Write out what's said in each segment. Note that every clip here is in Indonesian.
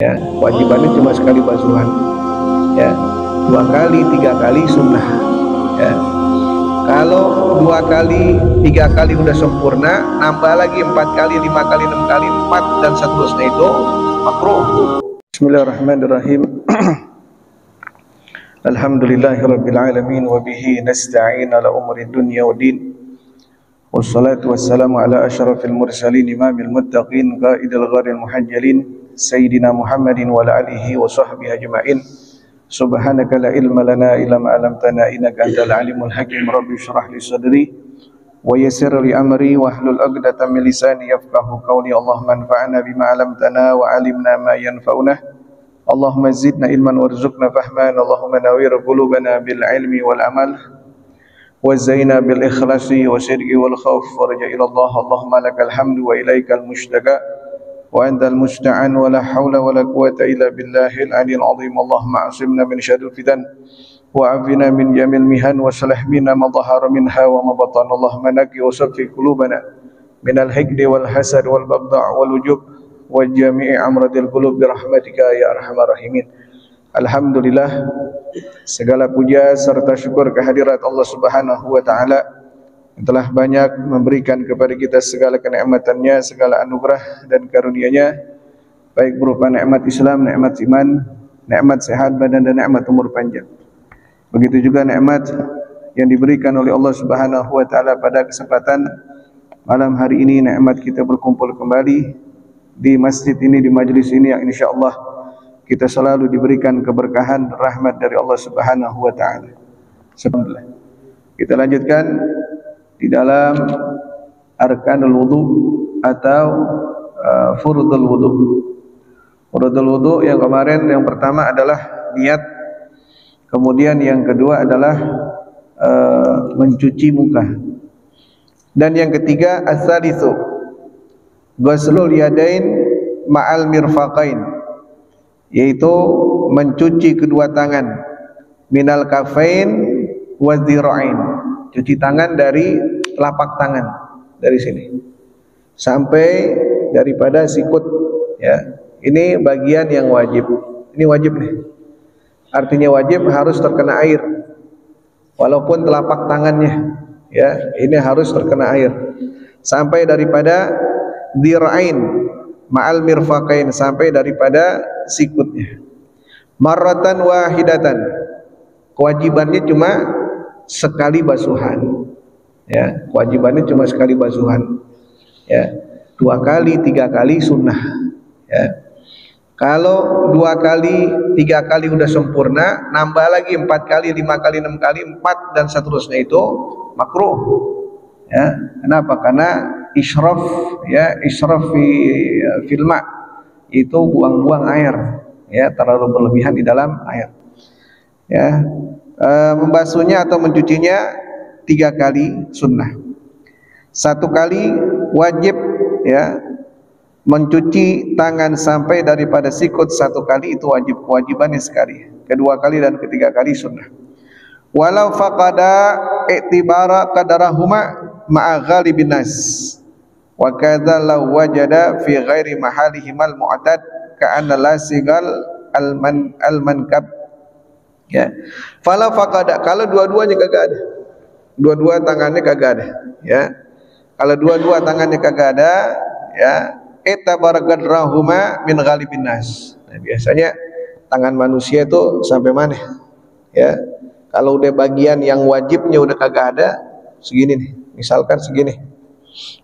ya, kewajibannya cuma sekali basuhan, ya, 2 kali 3 kali sunnah, ya. Kalau 2 kali 3 kali udah sempurna, nambah lagi 4 kali 5 kali 6 kali 4 dan seterusnya itu makruh. Bismillahirrahmanirrahim. Alhamdulillahirabbil alamin wa bihi nasta'in ala umuri dunya waddin. Wassalatu wassalamu ala asyrafil mursalin imamil muttaqin qaidil gharil muhajjalin sayyidina Muhammadin wa ala alihi wa sahbihi ajma'in. Subhanaka la ilma lana illa ma 'allamtana innaka antal alimul hakim. Rabbi shrah li sadri wa yassir li amri wahlul 'uqdatam min lisani yafqahu qawli. Allahumma anfa'na bima 'allamtana wa 'allimna ma yanfa'una. Allahumma zidna ilman warzuqna fahman. Allahumma nawwir qulubana bil ilmi wal amal wa zayyina bil ikhlasi wa sidqi wal khauf warja ila Allah. Allahumma lakal hamdu wa ilaikal mushtaka wa antal musta'an wa la hawla wa la quwwata illa billahil aliyil azim. Allahumma asimna min syarril fitan wa afina min jamil mihan wa salah minna ma dhahara minha wa ma batan. Allahumma naqi wa saffi qulubana min al hikdi wal hasad wal baghdha' wal ujub wa jami'i amradil qulub bi rahmatika ya arhamar rahimin. Alhamdulillah, segala puja serta syukur kehadirat Allah Subhanahu wa taala yang telah banyak memberikan kepada kita segala kenikmatannya, segala anugerah dan karunia-Nya, baik berupa nikmat Islam, nikmat iman, nikmat sehat badan dan nikmat umur panjang. Begitu juga nikmat yang diberikan oleh Allah Subhanahu wa taala pada kesempatan malam hari ini, nikmat kita berkumpul kembali di masjid ini, di majelis ini yang insyaallah kita selalu diberikan keberkahan rahmat dari Allah Subhanahu wa taala. Alhamdulillah. Kita lanjutkan di dalam arkanul wudu atau furudul wudu. Furudul wudu yang kemarin yang pertama adalah niat, kemudian yang kedua adalah mencuci muka, dan yang ketiga as-salisu ghuslul yadain ma'al mirfaqain, yaitu mencuci kedua tangan, minal kafain wa dzira'ain, cuci tangan dari telapak tangan, dari sini sampai daripada sikut, ya. Ini bagian yang wajib. Ini wajib nih. Artinya wajib harus terkena air. Walaupun telapak tangannya, ya, ini harus terkena air. Sampai daripada dzira'ain ma'al mirfaqain, sampai daripada sikutnya. Marratan wahidatan, kewajibannya cuma sekali basuhan, ya, kewajibannya cuma sekali basuhan, ya. 2 kali 3 kali sunnah, ya. Kalau 2 kali 3 kali udah sempurna, nambah lagi 4 kali 5 kali 6 kali 4 dan seterusnya itu makruh, ya. Kenapa? Karena israf, ya, israf fil ma, itu buang-buang air, ya, terlalu berlebihan di dalam air, ya. Membasuhnya atau mencucinya 3 kali sunnah. 1 kali wajib, ya, mencuci tangan sampai daripada sikut 1 kali itu wajib, kewajibannya sekali. Kedua kali dan ketiga kali sunnah. Walau faqada i'tibara qadarahuma ma'a ghalibin nas, wa kadza law wajada fi ghairi mahalihimal mu'tad ka'anna la sigal al-mankab, ya. Fala faqada, kalau dua-duanya kagak ada, dua-dua tangannya kagak ada, ya. Kalau dua-dua tangannya kagak ada, ya, itabarakadrahuma min ghalibin nas. Nah, biasanya tangan manusia itu sampai mana, ya. Kalau udah bagian yang wajibnya udah kagak ada, segini nih, misalkan segini,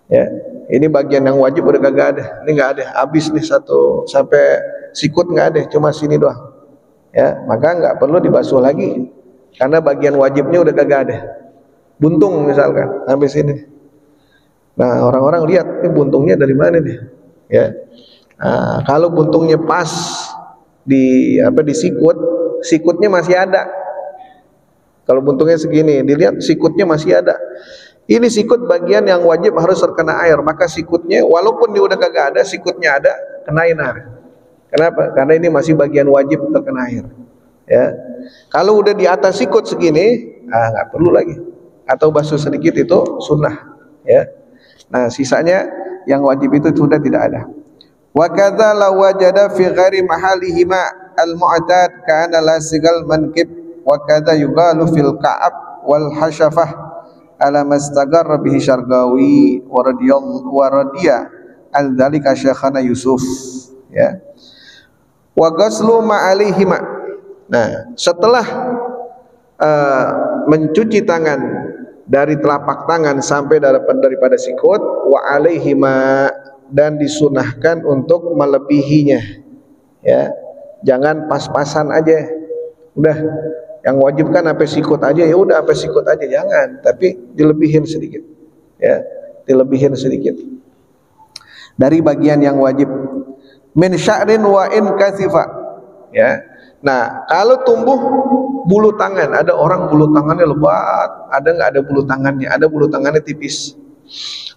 ya, ini bagian yang wajib udah kagak ada, ini nggak ada, habis nih satu sampai sikut nggak ada, cuma sini doang, ya, maka nggak perlu dibasuh lagi karena bagian wajibnya udah kagak ada. Buntung misalkan sampai sini, nah orang-orang lihat ini buntungnya dari mana nih, ya. Nah, kalau buntungnya pas di di sikut, sikutnya masih ada. Kalau buntungnya segini, dilihat sikutnya masih ada. Ini sikut bagian yang wajib harus terkena air, maka sikutnya walaupun dia udah kagak ada, sikutnya ada, kenain air. Kenapa? Karena ini masih bagian wajib terkena air, ya. Kalau udah di atas sikut segini, nggak perlu lagi, atau basuh sedikit itu sunnah, ya. Nah, sisanya yang wajib itu sudah tidak ada. Wa kadza law wajada fi ghairi mahalihima al-mu'tad kana lasigal mankib wa kadza yugalu fil ka'ab wal hasyafah ala mastagarra bihi Syargawi wa radiya al dzalika syekhana Yusuf, ya. Wa ghaslu ma'alihima. Nah, setelah mencuci tangan dari telapak tangan sampai daripada sikut, wa alaihima, dan disunahkan untuk melebihinya, ya. Jangan pas-pasan aja, udah yang wajib kan sampai sikut aja, ya udah sampai sikut aja, jangan, tapi dilebihin sedikit, ya, dilebihin sedikit dari bagian yang wajib. Min sya'rin wa in kasifa, ya. Nah, kalau tumbuh bulu tangan, ada orang bulu tangannya lebat, ada nggak ada bulu tangannya, ada bulu tangannya tipis.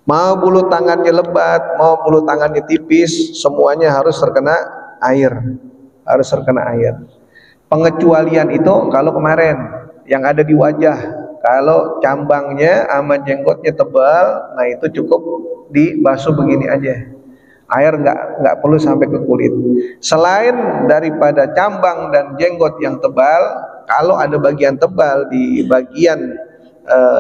Mau bulu tangannya lebat, mau bulu tangannya tipis, semuanya harus terkena air, harus terkena air. Pengecualian itu kalau kemarin yang ada di wajah, kalau cambangnya sama jenggotnya tebal, nah itu cukup dibasuh begini aja, air nggak perlu sampai ke kulit. Selain daripada cambang dan jenggot yang tebal, kalau ada bagian tebal di bagian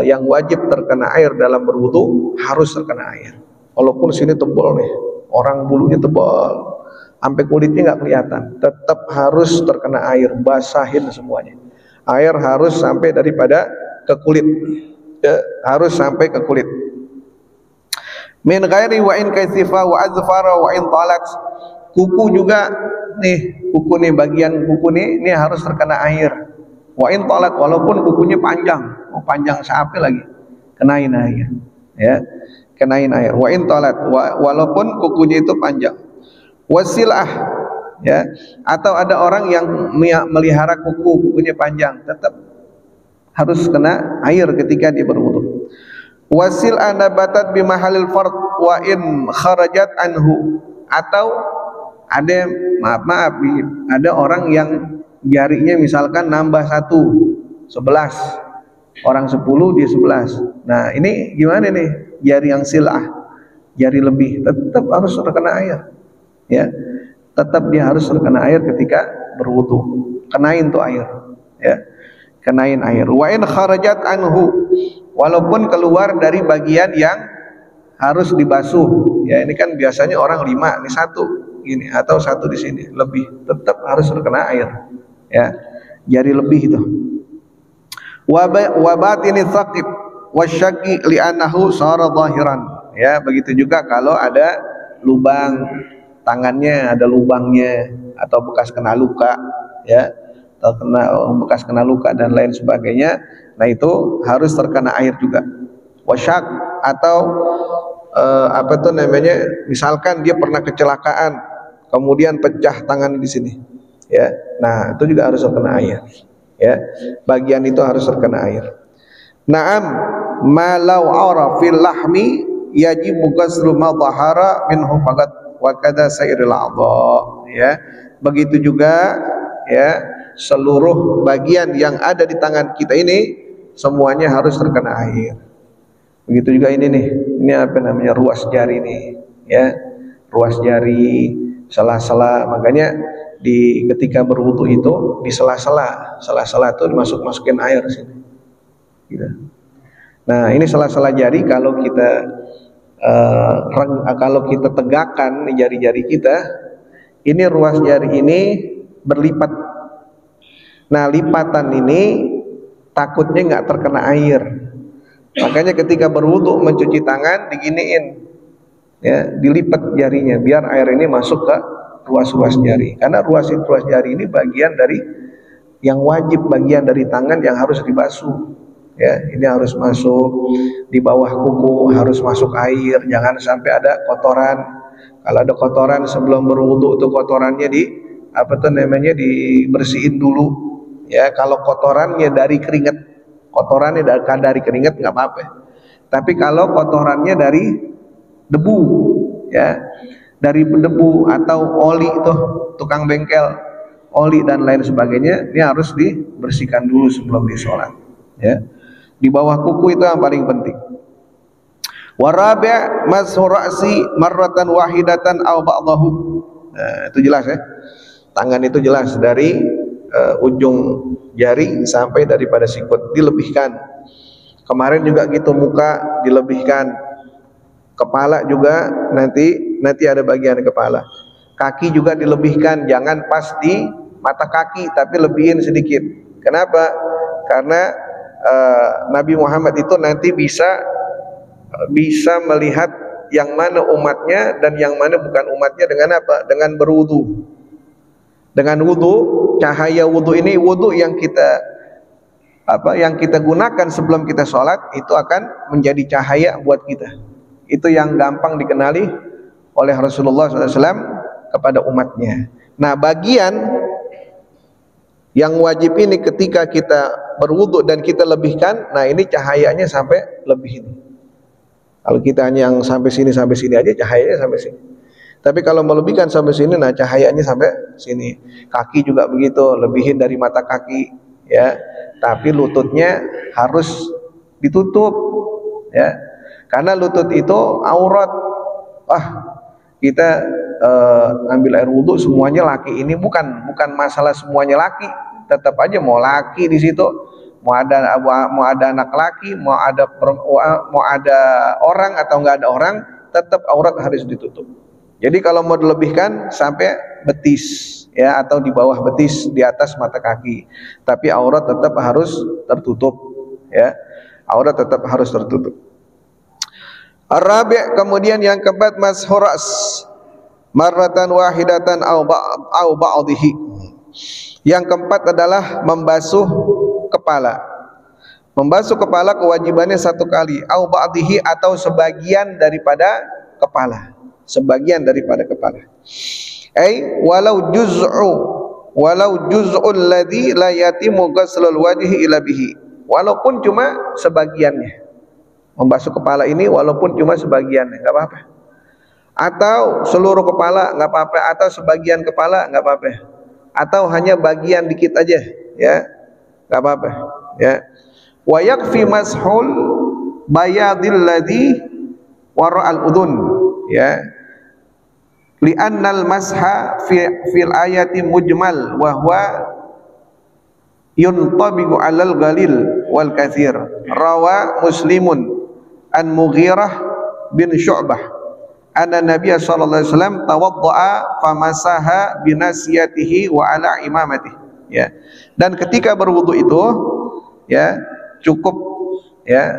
yang wajib terkena air dalam berwudu, harus terkena air. Walaupun sini tebal nih, orang bulunya tebal, sampai kulitnya nggak kelihatan, tetap harus terkena air, basahin semuanya. Air harus sampai daripada ke kulit, ya, harus sampai ke kulit. Min ghairi wa in kaifa wa azfara wa in talat. Kuku juga nih, kuku nih, bagian kuku nih, ini harus terkena air. Wa in talat, walaupun kukunya panjang, panjang sampai lagi, kenain air, ya, kenain air. Wa in talat, walaupun kukunya itu panjang. Wasilah, ya, atau ada orang yang melihara kukunya panjang, tetap harus kena air ketika dia berwudu. Wasil anabatat bimahalil fard wa in kharajat anhu, atau ada ada orang yang jarinya misalkan nambah 11, orang 10 dia 11. Nah, ini gimana nih? Jari yang silah, jari lebih, tetap harus terkena air, ya. Tetap dia harus terkena air ketika berwudu. Kenain tuh air, ya. Kenain air. Wa in kharajat anhu, walaupun keluar dari bagian yang harus dibasuh, ya, ini kan biasanya orang 5, ini 1 gini atau 1 di sini lebih, tetap harus terkena air, ya, jari lebih itu. Wa batini thaqib wasyaqi li'annahu sara zahiran, ya. Begitu juga kalau ada lubang tangannya, ada lubangnya atau bekas kena luka, ya, atau bekas kena luka dan lain sebagainya, nah itu harus terkena air juga. Wasyak, atau apa itu namanya, misalkan dia pernah kecelakaan kemudian pecah tangan di sini, ya, nah itu juga harus terkena air, ya, bagian itu harus terkena air. Naam malau ara fil lahmi yajibu ghuslu ma dhahara minhu faqat wa kadza sairil a'dha, ya. Begitu juga, ya, seluruh bagian yang ada di tangan kita ini semuanya harus terkena air. Begitu juga ini nih, ini apa namanya, ruas jari nih, ya, ruas jari, sela-sela. Makanya ketika berwudu itu di sela-sela itu masukin air sini, gitu. Nah, ini sela-sela jari kalau kita tegakkan jari-jari kita, ini ruas jari ini berlipat. Nah, lipatan ini takutnya nggak terkena air. Makanya ketika berwudu mencuci tangan diginiin, ya, dilipat jarinya biar air ini masuk ke ruas-ruas jari. Karena ruas jari ini bagian dari yang wajib, bagian dari tangan yang harus dibasuh, ya. Ini harus masuk di bawah kuku, harus masuk air, jangan sampai ada kotoran. Kalau ada kotoran sebelum berwudu itu kotorannya dibersihin dulu, ya. Kalau kotorannya dari keringat, nggak apa-apa. Tapi kalau kotorannya dari debu, ya, dari debu atau oli tuh, tukang bengkel, oli dan lain sebagainya, ini harus dibersihkan dulu sebelum disolat, ya. Di bawah kuku itu yang paling penting. Warabi' mashu ra'si marratan wahidatan aw ba'dahu. Nah, itu jelas ya. Tangan itu jelas dari ujung jari sampai daripada sikut, dilebihkan. Kemarin juga gitu, muka dilebihkan. Kepala juga nanti ada bagian kepala. Kaki juga dilebihkan, jangan pas di mata kaki tapi lebihin sedikit. Kenapa? Karena Nabi Muhammad itu nanti bisa melihat yang mana umatnya dan yang mana bukan umatnya dengan apa? Dengan berwudu. Dengan wudu, cahaya wudu ini, wudu yang kita gunakan sebelum kita sholat itu akan menjadi cahaya buat kita. Itu yang gampang dikenali oleh Rasulullah SAW kepada umatnya. Nah, bagian yang wajib ini ketika kita berwudu dan kita lebihkan, nah ini cahayanya sampai lebih ini. Kalau kita hanya yang sampai sini aja, cahayanya sampai sini. Tapi kalau melebihkan sampai sini, nah cahayanya sampai sini. Kaki juga begitu, lebihin dari mata kaki, ya. Tapi lututnya harus ditutup, ya. Karena lutut itu aurat. Kita ambil air wudhu semuanya laki, ini bukan masalah semuanya laki. Tetap aja mau laki di situ, mau ada anak laki, mau ada orang atau nggak ada orang, tetap aurat harus ditutup. Jadi kalau mau dilebihkan sampai betis, ya, atau di bawah betis, di atas mata kaki, tapi aurat tetap harus tertutup, ya. Aurat tetap harus tertutup. Ar-rabi', kemudian yang keempat, mashu ra's marratan wahidatan au ba'dhihi. Yang keempat adalah membasuh kepala. Membasuh kepala kewajibannya satu kali, au ba'dhihi, atau sebagian daripada kepala. Sebagian daripada kepala. Walau juz'ul ladzi la yatimu ghuslul wajhi illa bihi. Walaupun cuma sebagiannya. Membasuh kepala ini walaupun cuma sebagiannya, enggak apa-apa. Atau seluruh kepala enggak apa-apa, atau sebagian kepala enggak apa-apa. Atau hanya bagian dikit aja, ya. Enggak apa-apa, ya. Wa yakfi mashul bayadil ladzi wara'al udun, ya. Li'annal masha fil ayati mujmal wa huwa yuntabiqu 'alal ghalil wal katsir. Rawa Muslimun an Mughirah bin Syu'bah anna Nabiy sallallahu alaihi wasallam tawaddaa famasaha binasiyatihi wa 'ala imamatihi, ya. Dan ketika berwudu itu, ya, cukup, ya,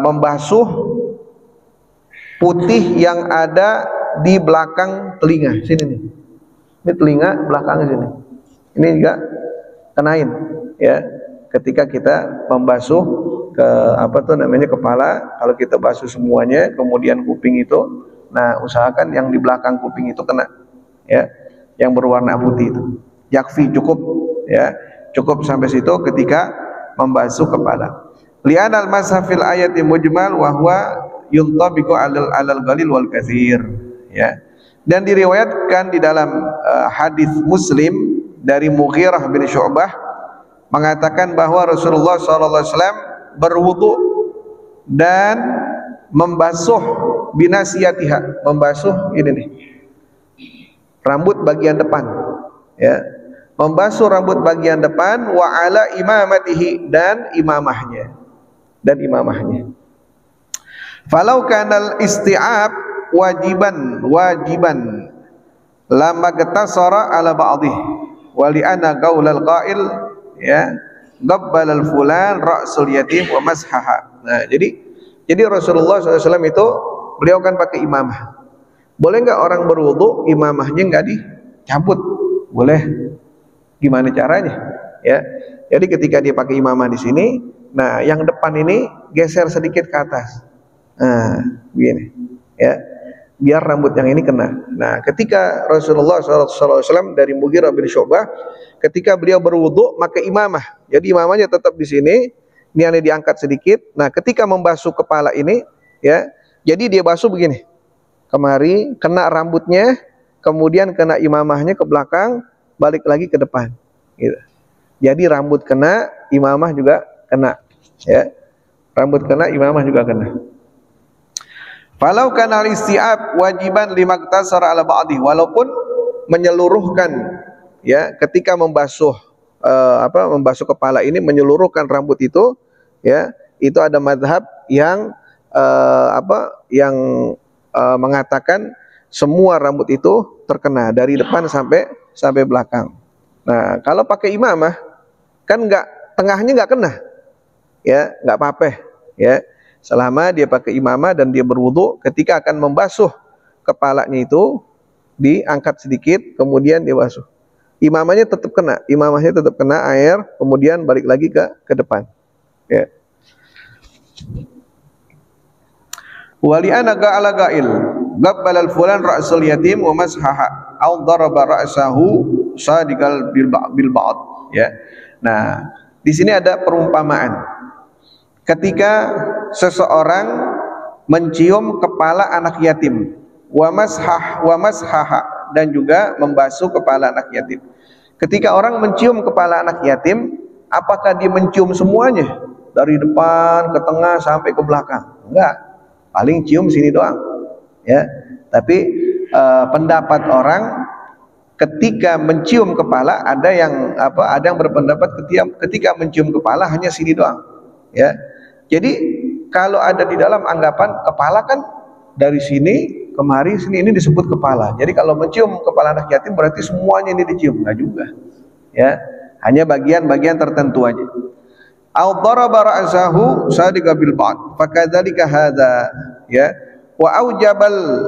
membasuh putih yang ada di belakang telinga sini nih. Ini telinga belakangnya sini. Ini juga kenain, ya. Ketika kita membasuh ke kepala, kalau kita basuh semuanya, kemudian kuping itu, nah usahakan yang di belakang kuping itu kena, ya, yang berwarna putih itu. Yakfi, cukup, ya, cukup sampai situ ketika membasuh kepala. Li'anal masafil ayati mujmal wa huwa yuntabiqu 'alal ghalil wal katsir, ya. Dan diriwayatkan di dalam hadis Muslim dari Mughirah bin Syu'bah mengatakan bahwa Rasulullah SAW berwudu dan membasuh binasiyatiha, membasuh ini nih, rambut bagian depan, ya, membasuh rambut bagian depan, wa ala imamatihi, dan imamahnya, falau kanal isti'ab wajiban lama getasara ala ba'dih wali ana gaulal qail, ya, gabbalal fulan ra'sul yatim wa mashaha. Nah, jadi Rasulullah SAW itu beliau kan pakai imamah. Boleh nggak orang berwudu imamahnya nggak dicabut? Boleh. Gimana caranya? Ya, jadi ketika dia pakai imamah di sini, nah yang depan ini geser sedikit ke atas. Nah, begini, ya, biar rambut yang ini kena. Nah, ketika Rasulullah SAW dari Mughirah bin Syu'bah, ketika beliau berwudu maka imamah, jadi imamahnya tetap di sini, ini yang diangkat sedikit. Nah, ketika membasuh kepala ini, ya, jadi dia basuh begini, kemari kena rambutnya, kemudian kena imamahnya ke belakang, balik lagi ke depan, gitu. Jadi rambut kena, imamah juga kena, ya, rambut kena, imamah juga kena. Falau kana isti'ab wajiban limaktasara ala ba'dih, walaupun menyeluruhkan, ya, ketika membasuh membasuh kepala ini menyeluruhkan rambut itu, ya, itu ada mazhab yang yang mengatakan semua rambut itu terkena dari depan sampai belakang. Nah, kalau pakai imamah kan tengahnya nggak kena, ya, nggak apa-apa, ya, selama dia pakai imamah dan dia berwudu, ketika akan membasuh kepalanya itu diangkat sedikit kemudian dia basuh. Imamahnya tetap kena air, kemudian balik lagi ke depan, ya. Wali anaga ala gail gabbal al fulan ra'sul yatim wa mashaha au daraba ra'sahu sadiqal bil ba'd, ya. Nah, di sini ada perumpamaan ketika seseorang mencium kepala anak yatim, wa mashaha, dan juga membasuh kepala anak yatim. Ketika orang mencium kepala anak yatim, apakah dia mencium semuanya dari depan ke tengah sampai ke belakang? Enggak, paling cium sini doang, ya. Tapi pendapat orang ketika mencium kepala, ada yang berpendapat ketika mencium kepala hanya sini doang, ya. Jadi kalau ada di dalam anggapan kepala kan dari sini kemari, sini, ini disebut kepala. Jadi kalau mencium kepala anak yatim berarti semuanya ini dicium? Enggak juga, ya, hanya bagian-bagian tertentu aja. Au daraba ra'sahu sadiqa bil ba'd fakadzalika hadza, ya, wa aujabal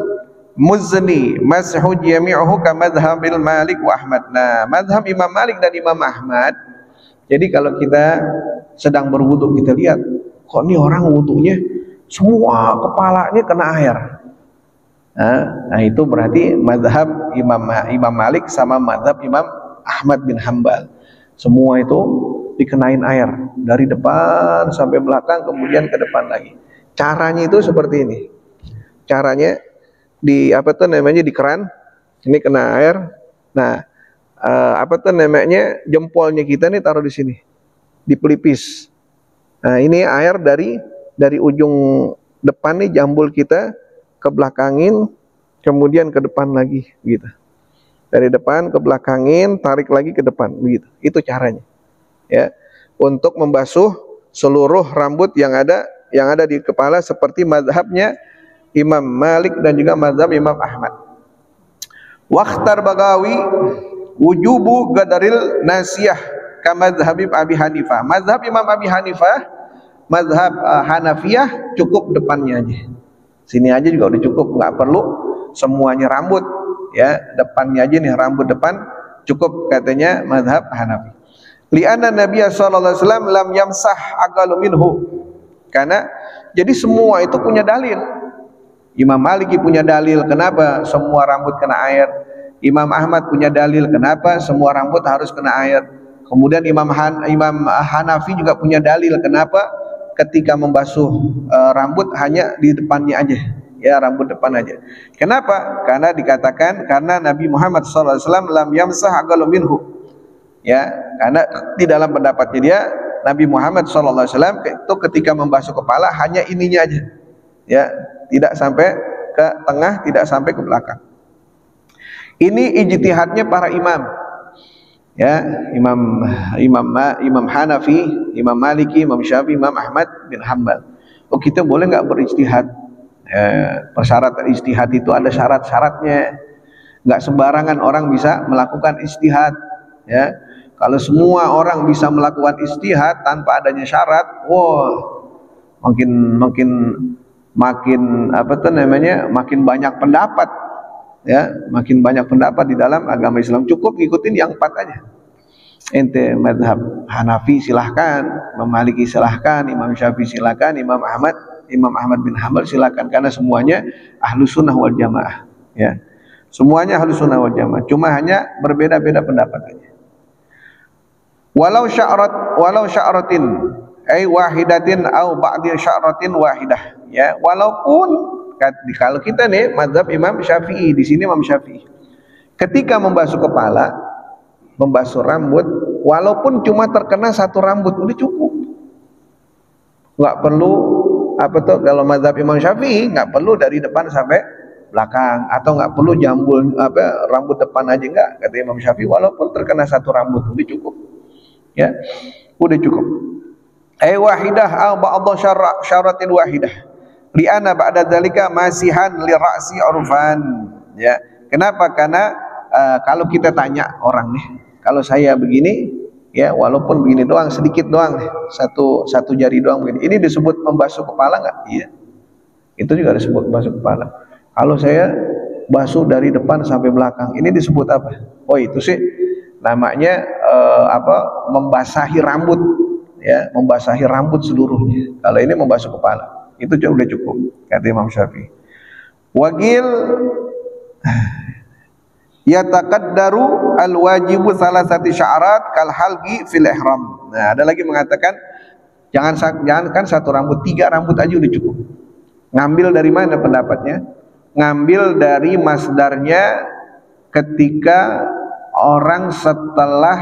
muzni mashu jami'uhu ka madzhabil Malik wa Ahmad. Nah, mazhab Imam Malik dan Imam Ahmad, jadi kalau kita sedang berwudu kita lihat, kok ini orang wudunya semua kepalanya kena air. Nah, itu berarti mazhab Imam Malik sama mazhab Imam Ahmad bin Hambal. Semua itu dikenain air dari depan sampai belakang, kemudian ke depan lagi. Caranya itu seperti ini. Caranya di di keran, ini kena air. Nah, jempolnya kita nih taruh di sini, di pelipis. Nah, ini air dari ujung depan nih jambul kita ke belakangin, kemudian ke depan lagi, gitu. Dari depan ke belakangin, tarik lagi ke depan, begitu. Itu caranya, ya, untuk membasuh seluruh rambut yang ada di kepala seperti mazhabnya Imam Malik dan juga mazhab Imam Ahmad. Waqtar Bagawi wujubu gadaril nasiyah kama mazhab Abi Hanifah. Mazhab Imam Abi Hanifah, mazhab Hanafiyah cukup depannya aja. Sini aja juga udah cukup, nggak perlu semuanya rambut, ya, depannya aja nih, rambut depan cukup, katanya mazhab Hanafi. Li'anna Nabiya sallallahu alaihi wasallam lam yamsah aqallu minhu. Karena jadi semua itu punya dalil. Imam Maliki punya dalil kenapa semua rambut kena air. Imam Ahmad punya dalil kenapa semua rambut harus kena air. Kemudian Imam Hanafi juga punya dalil kenapa ketika membasuh rambut hanya di depannya aja, ya, rambut depan aja. Kenapa? Karena dikatakan karena Nabi Muhammad SAW lam yamsah aqallu minhu, ya, karena di dalam pendapatnya dia Nabi Muhammad SAW itu ketika membasuh kepala hanya ininya aja, ya, tidak sampai ke tengah, tidak sampai ke belakang. Ini ijtihadnya para imam, ya, Imam Hanafi, Imam Maliki, Imam Syafi'i, Imam Ahmad bin Hambal. Oh, kita boleh nggak berijtihad? Persyaratan ijtihad itu ada syarat-syaratnya. Nggak sembarangan orang bisa melakukan ijtihad, ya. Kalau semua orang bisa melakukan ijtihad tanpa adanya syarat, wah, makin banyak pendapat, ya, makin banyak pendapat di dalam agama Islam. Cukup ngikutin yang 4 aja. Ente mazhab Hanafi silahkan, Imam Maliki silahkan, Imam Syafi'i silahkan, Imam Ahmad bin Hambal silahkan, karena semuanya ahlu sunnah wal jamaah, ya, semuanya ahlu sunnah wal jamaah, cuma hanya berbeda-beda pendapat aja. Walau sya'ratin ay wahidatin au ba'di sya'ratin wahidah, ya, walaupun kalau kita nih mazhab Imam Syafi'i, di sini Imam Syafi'i ketika membasuh kepala, membasuh rambut, walaupun cuma terkena 1 rambut udah cukup, nggak perlu apa tuh, kalau mazhab Imam Syafi'i nggak perlu dari depan sampai belakang, atau nggak perlu jambul apa rambut depan aja, nggak, kata Imam Syafi'i, walaupun terkena satu rambut udah cukup, ya, udah cukup. Wahidah au ba'dha syaratin wahidah li'anna ba'da dzalika masihan li ra'si urfan, ya. Kenapa? Karena kalau kita tanya orang nih, kalau saya begini, ya, walaupun begini doang, sedikit doang nih, satu jari doang begini, ini disebut membasuh kepala nggak? Iya, itu juga disebut membasuh kepala. Kalau saya basuh dari depan sampai belakang, ini disebut apa? Oh, itu sih namanya apa, membasahi rambut, ya, membasahi rambut seluruhnya. Kalau ini membasuh kepala, itu udah cukup, kata Imam Syafi'i. Wagil yataqaddaru al-wajibu salasati sya'rat kal halqi fil ihram. Nah, ada lagi mengatakan jangankan satu rambut, 3 rambut aja udah cukup. Ngambil dari mana pendapatnya? Ngambil dari masdarnya ketika orang setelah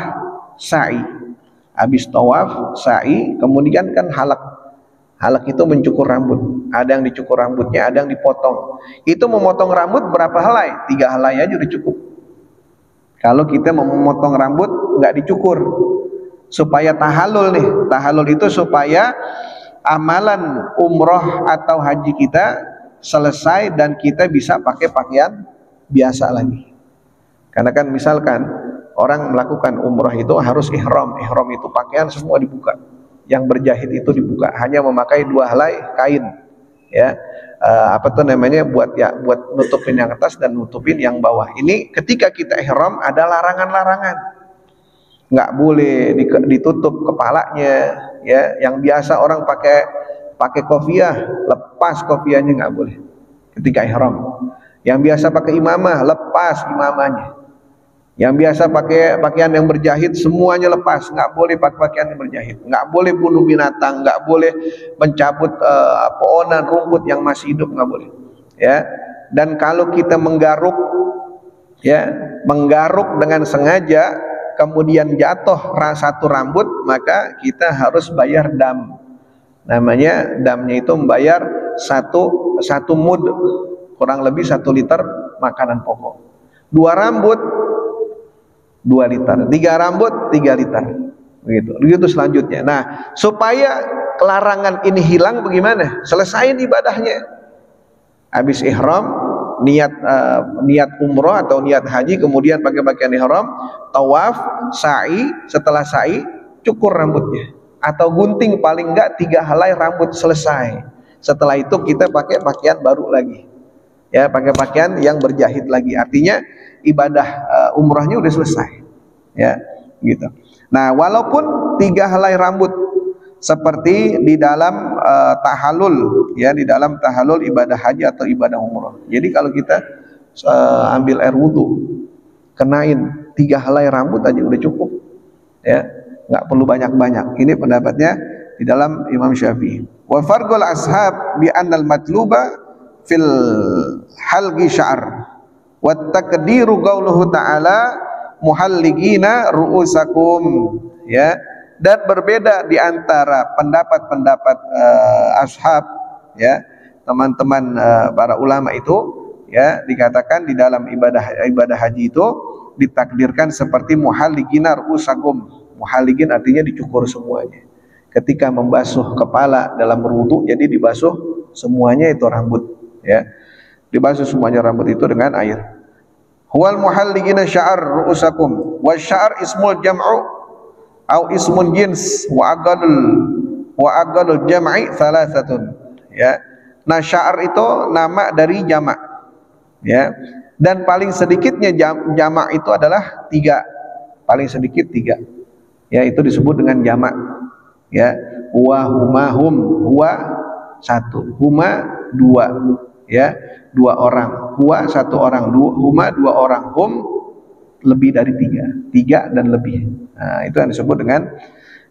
sa'i, habis tawaf, sa'i, kemudian kan halak. Halak itu mencukur rambut. Ada yang dicukur rambutnya, ada yang dipotong. Itu memotong rambut berapa helai? 3 helai aja udah cukup. Kalau kita mau memotong rambut nggak dicukur, supaya tahalul nih. Tahalul itu supaya amalan umroh atau haji kita selesai dan kita bisa pakai pakaian biasa lagi. Karena kan misalkan orang melakukan umroh itu harus ihram. Ihram itu pakaian semua dibuka, yang berjahit itu dibuka, hanya memakai 2 helai kain, ya, apa tuh namanya, buat nutupin yang atas dan nutupin yang bawah. Ini ketika kita ihram ada larangan-larangan, nggak boleh ditutup kepalanya, ya. Yang biasa orang pakai kopiah, lepas kopiahnya, nggak boleh ketika ihram. Yang biasa pakai imamah, lepas imamahnya. Yang biasa pakai pakaian yang berjahit, semuanya lepas, nggak boleh pakai pakaian yang berjahit. Nggak boleh bunuh binatang, nggak boleh mencabut pohonan, rumput yang masih hidup, nggak boleh, ya. Dan kalau kita menggaruk, ya, menggaruk dengan sengaja kemudian jatuh satu rambut, maka kita harus bayar dam. Namanya damnya itu membayar satu mud, kurang lebih 1 liter makanan pokok. 2 rambut 2 liter, 3 rambut 3 liter, begitu selanjutnya. Nah, supaya larangan ini hilang bagaimana? Selesain ibadahnya. Habis ihram, niat umroh atau niat haji, kemudian pakai pakaian ihram, tawaf, sa'i, setelah sa'i cukur rambutnya, atau gunting, paling enggak 3 helai rambut, selesai. Setelah itu kita pakai pakaian baru lagi, ya, pakai pakaian yang berjahit lagi. Artinya ibadah umrahnya udah selesai, ya, gitu. Nah, walaupun 3 helai rambut seperti di dalam tahallul, ya, di dalam tahallul ibadah haji atau ibadah umrah. Jadi kalau kita ambil air wudu, kenain 3 helai rambut aja udah cukup, ya, nggak perlu banyak-banyak. Ini pendapatnya di dalam Imam Syafi'i. Wa farqul ashab bi annal matluba fil halqi sya'r wa taqdiru qauluhu ta'ala muhalligina ru'usakum, ya. Dan berbeda di antara pendapat-pendapat ashab, ya, teman-teman para ulama itu, ya, dikatakan di dalam ibadah haji itu ditakdirkan seperti muhalligina ru'usakum. Muhalligin artinya dicukur semuanya. Ketika membasuh kepala dalam berwudu, jadi dibasuh semuanya itu rambut, ya, dibasuh semuanya rambut itu dengan air. Huwal muhalligina sya'r ru'usakum wa sya'r ismul jam'u au ismun jins wa aqalul jam'i thalathatun, ya. Nah, sya'r itu nama dari jamak, ya, dan paling sedikitnya jamak itu adalah 3, paling sedikit 3, ya, itu disebut dengan jamak, ya. Huwa, huma, hum. Huwa 1, huma 2, ya, 2 orang. Huwa 1 orang, huma 2 orang, hum lebih dari 3 dan lebih. Nah, itu yang disebut dengan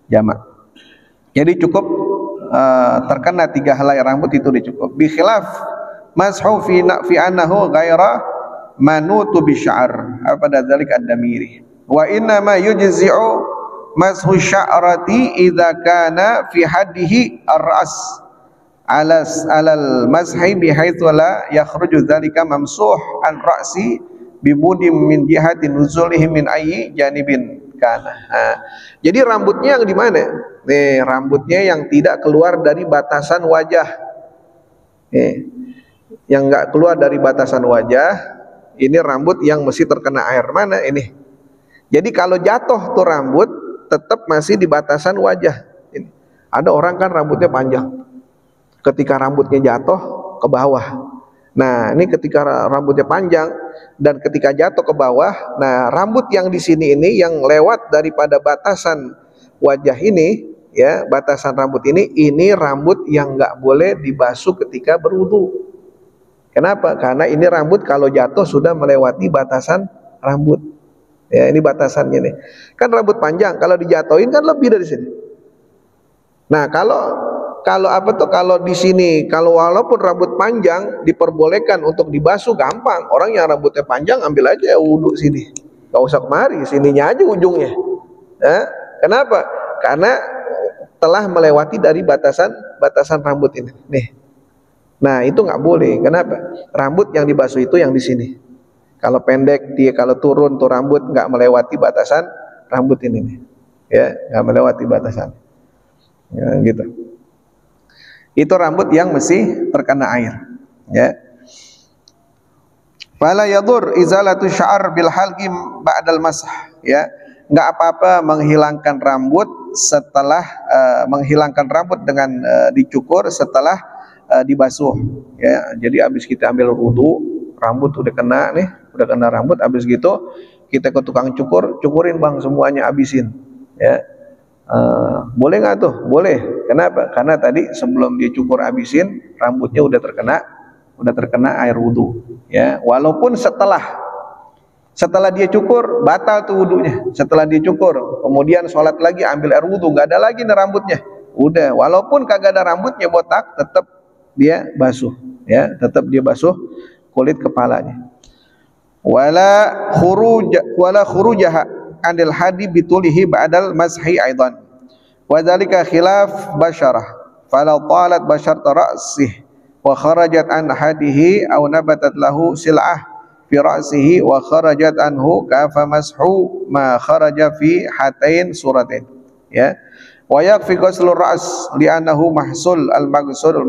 jamak. Jadi cukup terkena 3 helai rambut itu cukup. Bi khilaf mashu fi annahu ghaira manutu bi sya'r, pada dzalik ad-damiri. Wa inna ma yujzi'u mashu sya'rati idza kana fi haddihi ar-ras. alal mazhi bihaitsu la yakhruju dzalika mamsuh an ra'si bibudim min jihati nuzulihi min ayyi janibin kana. Jadi rambutnya yang di mana? Nih, rambutnya yang tidak keluar dari batasan wajah. Yang enggak keluar dari batasan wajah, ini rambut yang mesti terkena air. Mana ini? Jadi kalau jatuh tuh rambut tetap masih di batasan wajah. Ini. Ada orang kan rambutnya panjang. Ketika rambutnya jatuh ke bawah. Nah, ini ketika rambutnya panjang dan ketika jatuh ke bawah, nah rambut yang di sini ini yang lewat daripada batasan wajah ini, ya, batasan rambut ini rambut yang nggak boleh dibasuh ketika berwudu. Kenapa? Karena ini rambut kalau jatuh sudah melewati batasan rambut. Ya, ini batasannya nih. Kan rambut panjang, kalau dijatuhin kan lebih dari sini. Nah, kalau di sini, kalau walaupun rambut panjang diperbolehkan untuk dibasuh, gampang. Orang yang rambutnya panjang ambil aja wudhu sini, nggak usah kemari, sininya aja ujungnya. Kenapa? Karena telah melewati dari batasan rambut ini. Nih, nah itu nggak boleh. Kenapa? Rambut yang dibasuh itu yang di sini. Kalau pendek dia, kalau turun tuh rambut nggak melewati batasan rambut ini nih, ya, nggak melewati batasan. Ya, gitu. Itu rambut yang mesti terkena air, ya. Fala yadur izalatu sya'ar bil halqi ba'dal masah, ya. Enggak apa-apa menghilangkan rambut setelah menghilangkan rambut dengan dicukur setelah dibasuh, ya. Jadi habis kita ambil wudu, rambut udah kena nih, udah kena rambut, habis gitu kita ke tukang cukurin Bang, semuanya habisin, ya. Boleh nggak tuh? Boleh. Kenapa? Karena tadi sebelum dia cukur habisin, rambutnya udah terkena air wudu, ya. Walaupun setelah dia cukur batal tuh wudunya. Setelah dia cukur, kemudian sholat lagi ambil air wudu, nggak ada lagi nih rambutnya. Udah, walaupun kagak ada rambutnya botak, tetap dia basuh, ya, tetap dia basuh kulit kepalanya. Wala khurujaha anil hadi bitulihi ba'dal mazhi aidan. Wa dzalika khilaf basyarah. Fala talat basyaratu ra'sih wa kharajat an hadihi aw nabatat lahu sil'ah fi ra'sihi wa kharajat anhu kafa mashu ma kharaja fi hatain suratain, ya. Wa yakfi ghuslur ra's li'annahu mahsul al-maghsul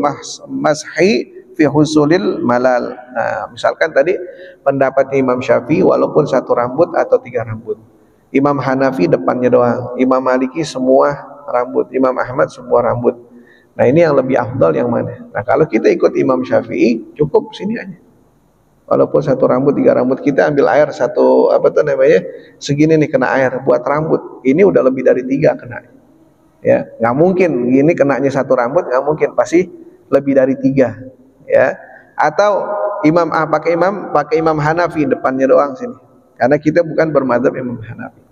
mashi fi husulil malal. Nah, misalkan tadi pendapat Imam Syafi'i walaupun satu rambut atau tiga rambut. Imam Hanafi depannya doang, Imam Maliki semua rambut, Imam Ahmad semua rambut. Nah, ini yang lebih afdal yang mana? Nah, kalau kita ikut Imam Syafi'i cukup sini aja. Walaupun satu rambut, tiga rambut, kita ambil air satu segini nih kena air buat rambut. Ini udah lebih dari tiga kena. Ya, nggak mungkin gini kenanya satu rambut, nggak mungkin, pasti lebih dari tiga. Ya, atau pakai Imam Hanafi depannya doang sini, karena kita bukan bermadzhab Imam Hanafi.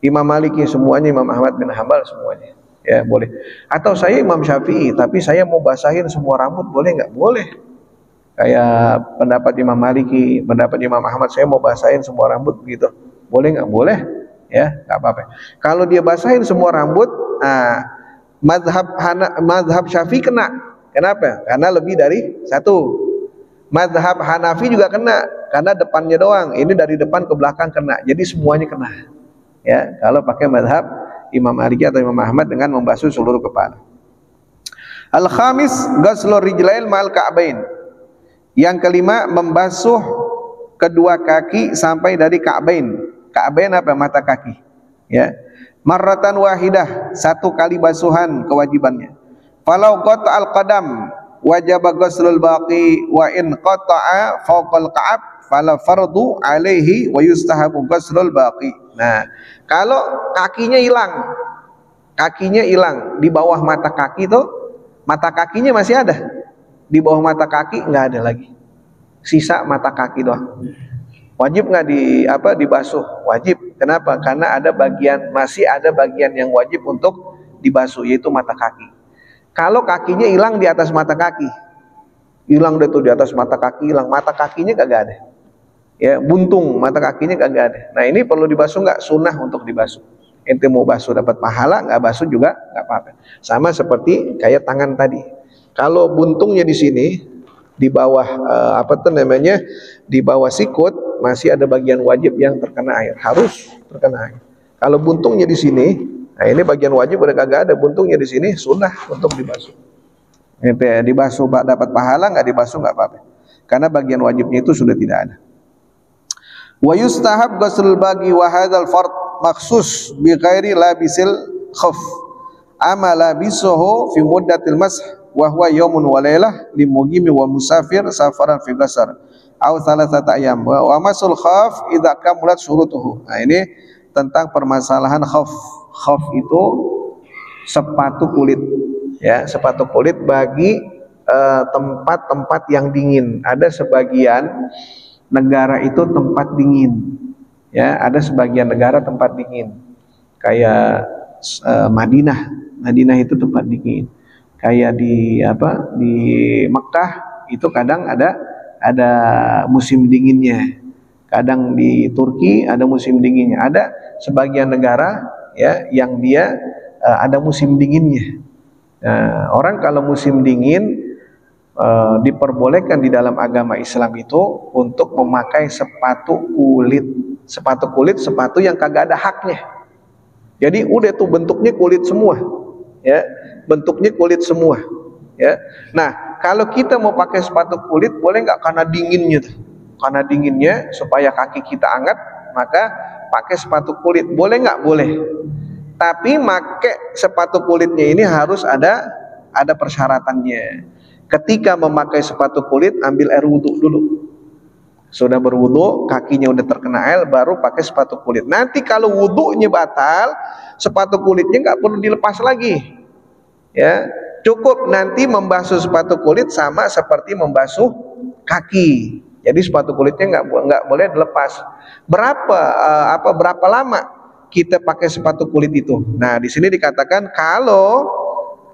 Imam Maliki semuanya, Imam Ahmad bin Hambal semuanya, ya boleh. Atau saya Imam Syafi'i tapi saya mau basahin semua rambut, boleh nggak? Boleh. Kayak pendapat Imam Maliki, pendapat Imam Ahmad, saya mau basahin semua rambut begitu, boleh nggak? Boleh, ya, nggak apa-apa. Kalau dia basahin semua rambut, mazhab Syafi'i kena. Kenapa? Karena lebih dari satu. Mazhab Hanafi juga kena karena depannya doang. Ini dari depan ke belakang kena. Jadi semuanya kena. Ya, kalau pakai mazhab Imam Maliki atau Imam Ahmad dengan membasuh seluruh kepala. Al-khamis ghuslur rijlain ma'al ka'bain. Yang kelima, membasuh kedua kaki sampai dari ka'bain. Ka'bain apa? Mata kaki. Ya. Marratan wahidah, satu kali basuhan kewajibannya. Falau qata'al qadam wajib ghuslul baqi wa in qata'a fawqal ka'ab fala fardu alaihi wa yustahabu ghuslul baqi. Nah, kalau kakinya hilang di bawah mata kaki tuh, mata kakinya masih ada. Di bawah mata kaki nggak ada lagi. Sisa mata kaki doang. Wajib nggak dibasuh? Wajib. Kenapa? Karena masih ada bagian yang wajib untuk dibasuh, yaitu mata kaki. Kalau kakinya hilang di atas mata kaki, hilang deh tuh di atas mata kaki, hilang mata kakinya kagak ada. Ya, buntung mata kakinya kagak ada. Nah, ini perlu dibasuh nggak? Sunnah untuk dibasuh. Ente mau basuh dapat pahala, nggak basuh juga nggak apa-apa. Sama seperti kayak tangan tadi. Kalau buntungnya di sini, di bawah di bawah sikut masih ada bagian wajib yang terkena air, harus terkena air. Kalau buntungnya di sini, nah ini bagian wajib udah kagak ada, buntungnya di sini sunnah untuk dibasuh. Itu ya, dibasuh dapat pahala, nggak dibasuh nggak apa-apa. Karena bagian wajibnya itu sudah tidak ada. Wa yustahab ghusl bagi wa hadzal fard maksus bi ghairi labisil khuf. Ama labisuhu fi muddatil mash wa huwa yaumun wa lailah limugimi wal musafir safaran fi qasar aw thalathata ayyam wa masul khaf idza kamulat syurutuhu. Nah, ini tentang permasalahan khaf. Khaf itu sepatu kulit, ya, sepatu kulit bagi tempat-tempat yang dingin. Ada sebagian negara itu tempat dingin, ya, ada sebagian negara tempat dingin kayak Madinah itu tempat dingin. Kayak di Mekah itu kadang ada musim dinginnya. Kadang di Turki ada musim dinginnya. Ada sebagian negara, ya, yang dia ada musim dinginnya. Orang kalau musim dingin diperbolehkan di dalam agama Islam itu untuk memakai sepatu kulit. Sepatu yang kagak ada haknya. Jadi udah tuh bentuknya kulit semua, ya, bentuknya kulit semua, ya. Nah, kalau kita mau pakai sepatu kulit, boleh nggak? Karena dinginnya tuh, karena dinginnya supaya kaki kita hangat, maka pakai sepatu kulit, boleh nggak? Boleh. Tapi pakai sepatu kulitnya ini harus ada persyaratannya. Ketika memakai sepatu kulit, ambil air wudhu dulu. Sudah berwudu, kakinya udah terkena air, baru pakai sepatu kulit. Nanti kalau wudunya batal, sepatu kulitnya nggak perlu dilepas lagi, ya. Cukup nanti membasuh sepatu kulit sama seperti membasuh kaki. Jadi sepatu kulitnya nggak boleh dilepas. Berapa lama kita pakai sepatu kulit itu? Nah, di sini dikatakan kalau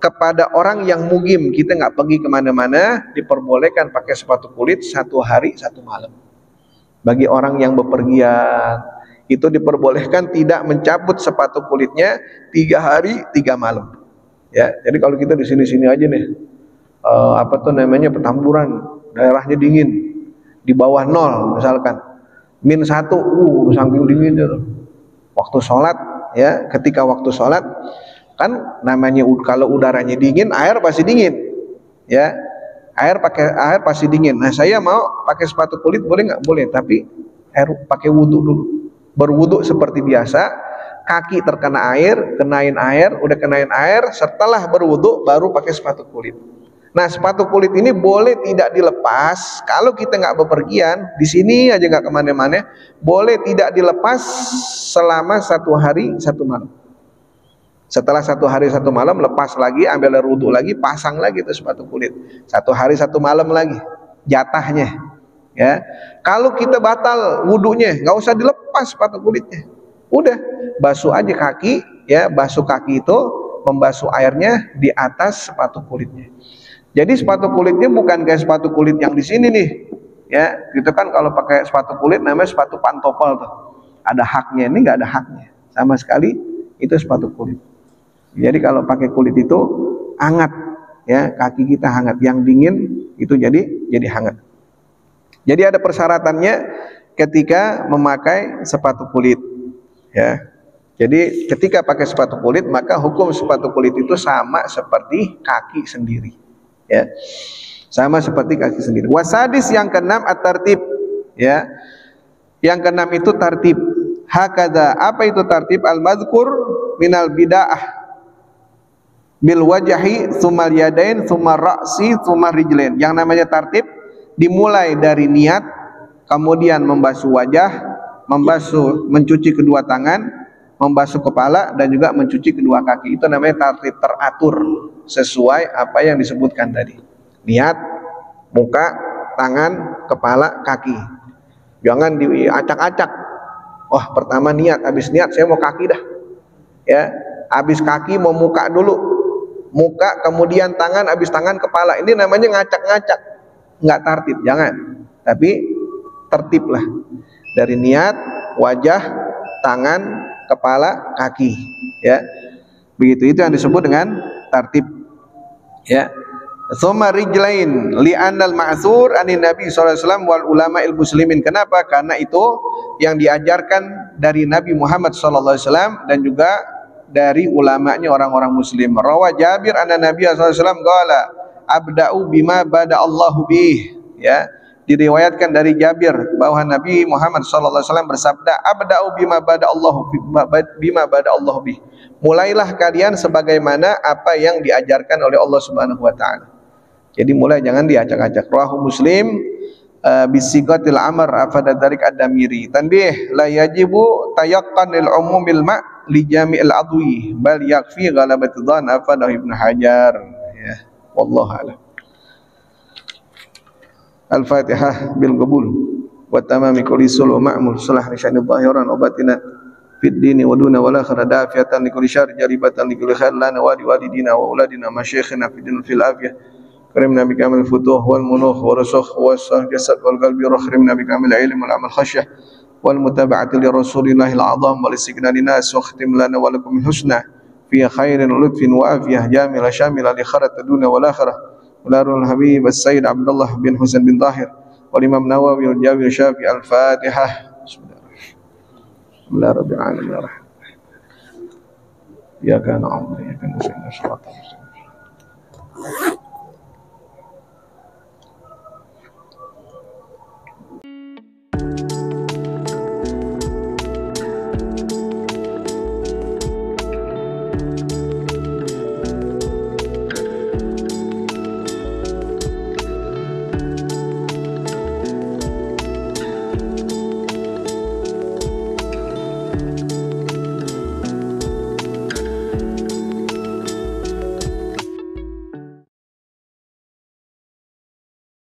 kepada orang yang mugim, kita nggak pergi kemana-mana, diperbolehkan pakai sepatu kulit 1 hari 1 malam. Bagi orang yang bepergian, itu diperbolehkan tidak mencabut sepatu kulitnya 3 hari 3 malam. Ya, jadi kalau kita di sini-sini aja nih, Petamburan, daerahnya dingin, di bawah 0 misalkan, -1, saking dinginnya tuh. Waktu sholat, ya, ketika waktu sholat, kan namanya kalau udaranya dingin, air pasti dingin, ya. Air pasti dingin. Nah, saya mau pakai sepatu kulit, boleh nggak? Boleh, tapi pakai wudhu dulu. Berwudhu seperti biasa, kaki terkena air, udah kenain air, setelah berwudhu baru pakai sepatu kulit. Nah, sepatu kulit ini boleh tidak dilepas. Kalau kita nggak bepergian, di sini aja nggak kemana-mana, boleh tidak dilepas selama 1 hari 1 malam. Setelah 1 hari 1 malam, lepas lagi, ambil air wudhu lagi, pasang lagi itu sepatu kulit. 1 hari 1 malam lagi jatahnya, ya. Kalau kita batal wudhunya, nggak usah dilepas sepatu kulitnya, udah basuh aja kaki, ya. Basuh kaki itu membasuh airnya di atas sepatu kulitnya. Jadi sepatu kulitnya bukan kayak sepatu kulit yang di sini nih, ya. Gitu kan, kalau pakai sepatu kulit namanya sepatu pantopel tuh, ada haknya. Ini nggak ada haknya sama sekali, itu sepatu kulit. Jadi kalau pakai kulit itu hangat, ya, kaki kita hangat, yang dingin itu jadi hangat. Jadi ada persyaratannya ketika memakai sepatu kulit, ya. Jadi ketika pakai sepatu kulit, maka hukum sepatu kulit itu sama seperti kaki sendiri, ya, sama seperti kaki sendiri. Wasadis yang keenam at-tartib, ya. Yang keenam itu tartib. Hakadha, apa itu tartib? Al-madhkur minal bid'ah bil wajahi tsummal yadain tsummal ra'si tsummal rijlain. Yang namanya tartib dimulai dari niat, kemudian membasuh wajah, mencuci kedua tangan, membasuh kepala, dan juga mencuci kedua kaki. Itu namanya tartib, teratur sesuai apa yang disebutkan tadi. Niat, muka, tangan, kepala, kaki. Jangan diacak-acak. Wah, pertama niat, habis niat saya mau kaki dah, ya. Habis kaki mau muka dulu, muka, kemudian tangan, habis tangan kepala. Ini namanya ngacak-ngacak, nggak tertib, jangan. Tapi tertib lah, dari niat, wajah, tangan, kepala, kaki, ya. Begitu, itu yang disebut dengan tertib, ya. Tsumma rijlain li'annal ma'tsur anin Nabi sallallahu alaihi wasallam wal ulama'il muslimin. Kenapa? Karena itu yang diajarkan dari Nabi Muhammad sallallahu alaihi wasallam dan juga dari ulamanya orang-orang muslim. Rawa Jabir anna Nabi sallallahu alaihi wasallam qala abda'u bima bada Allahu bih. Ya, diriwayatkan dari Jabir bahwa Nabi Muhammad sallallahu alaihi wasallam bersabda, abda'u bima bada Allahu bih. Mulailah kalian sebagaimana apa yang diajarkan oleh Allah Subhanahu wa taala. Jadi mulai, jangan diacak-acak. Rawahu Muslim bisigatil amr afada dzalik ad-damiri. Tanbih la yajibu tayaqqan lil umumil ma' li jami'il adwi bal yakfi ghalabatid dhan afada Ibnu Hajar. Ya, wallahu a'lam. Al-Fatihah bil qabul wa tamami kulli sul wa ma'mul salah risyani dhahiran wa batinan fid dini wa duna wal akhirah dafiyatan li kulli syarri jaribatan li kulli khair lana wa li walidina wa auladina masyayikhina fid din fil afiyah. Karimna bi kamil futuh wal munuh wa rusukh wa jasad wal qalbi rakhrimna bi kamil ilm wal amal khasyah wal mutaba'ati li rasulillahil azam wal istighna linas wa khtim lana wa lakum min husna fi khairin lutfin wa afiyah jamila shamila li kharat duna wal akhirah ularul habib as-sayyid Abdullah bin Husain bin Tahir wal imam Nawawi wal Jawi Syafi. Al-Fatihah. Bismillahirrahmanirrahim. Ya kana amri ya kana